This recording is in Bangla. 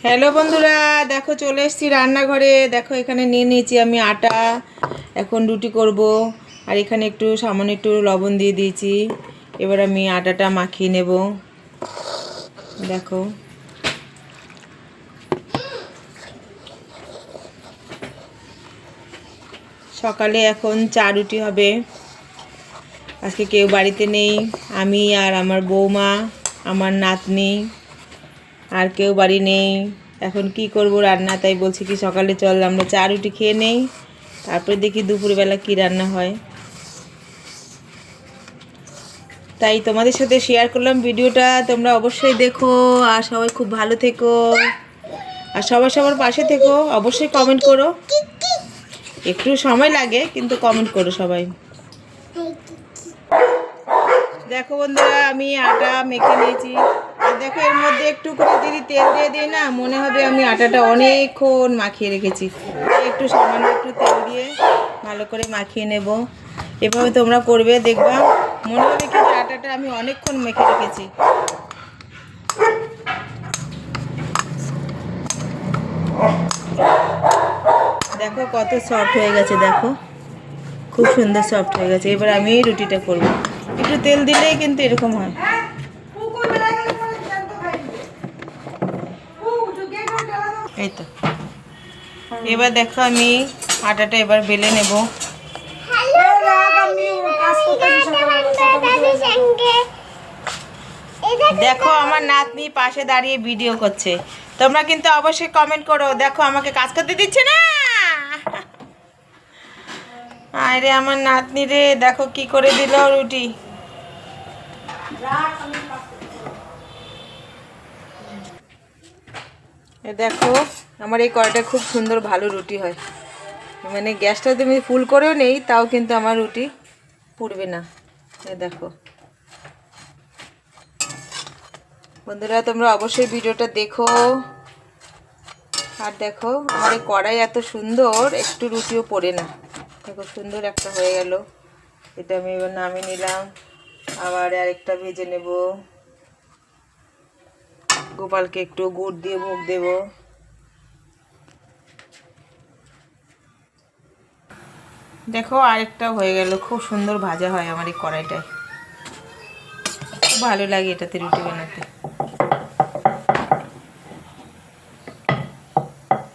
হ্যালো বন্ধুরা, দেখো চলে এসেছি রান্নাঘরে। দেখো এখানে নিয়ে নিয়েছি আমি আটা। এখন রুটি করব। আর এখানে একটু সামান্য একটু লবণ দিয়ে দিয়েছি। এবার আমি আটাটা মাখিয়ে নেব। দেখো সকালে এখন চা রুটি হবে। আজকে কেউ বাড়িতে নেই, আমি আর আমার বৌমা, আমার নাতনি, আর কেউ বাড়ি নেই। এখন কি করব রান্না, তাই বলছি কি সকালে চল আমরা চা রুটি খেয়ে নেই, তারপরে দেখি দুপুরবেলা কি রান্না হয়। তাই তোমাদের সাথে শেয়ার করলাম ভিডিওটা। তোমরা অবশ্যই দেখো আর সবাই খুব ভালো থেকো, আর সবাই সবার পাশে থেকো। অবশ্যই কমেন্ট করো, একটু সময় লাগে কিন্তু কমেন্ট করো সবাই। দেখো বন্ধুরা, আমি আটা মেখে নিয়েছি। আর দেখো এর মধ্যে একটু করে যদি তেল দিয়ে দিই না, মনে হবে আমি আটাটা অনেকক্ষণ মাখিয়ে রেখেছি। একটু সামান্য একটু তেল দিয়ে ভালো করে মাখিয়ে নেব। এভাবে তোমরা করবে, দেখবা মনে হবে কি আটাটা আমি অনেকক্ষণ মেখে রেখেছি। দেখো কত সফট হয়ে গেছে, দেখো খুব সুন্দর সফট হয়ে গেছে। এবার আমি রুটিটা করব। একটু তেল দিলেই কিন্তু এরকম হয়। এই তো এবার দেখো আমি আটাটা এবার বেলে নেব। দেখো আমার নাতনি পাশে দাঁড়িয়ে ভিডিও করছে। তোমরা কিন্তু অবশ্যই কমেন্ট করো। দেখো আমাকে কাজ করতে দিচ্ছে না। আরে আমার নাতনি রে, দেখো কি করে দিল রুটি। দেখো আমার এই কড়াইটা খুব সুন্দর ভালো রুটি হয়। মানে গ্যাসটা তুমি ফুল করেও নেই, তাও কিন্তু আমার রুটি পুড়বে না। দেখো বন্ধুরা, তোমরা অবশ্যই ভিডিওটা দেখো। আর দেখো আমার এই কড়াই এত সুন্দর, একটু রুটিও পড়ে না। দেখো সুন্দর একটা হয়ে গেল। এটা আমি এবার নামিয়ে নিলাম। আবার আরেকটা ভেজে নেব। গোপালকে একটু গুড় দিয়ে ভোগ দেব। দেখো আরেকটা হয়ে গেল। খুব সুন্দর ভাজা হয় আমার এই কড়াইটায়, খুব ভালো লাগে এটাতে রুটি বানাতে।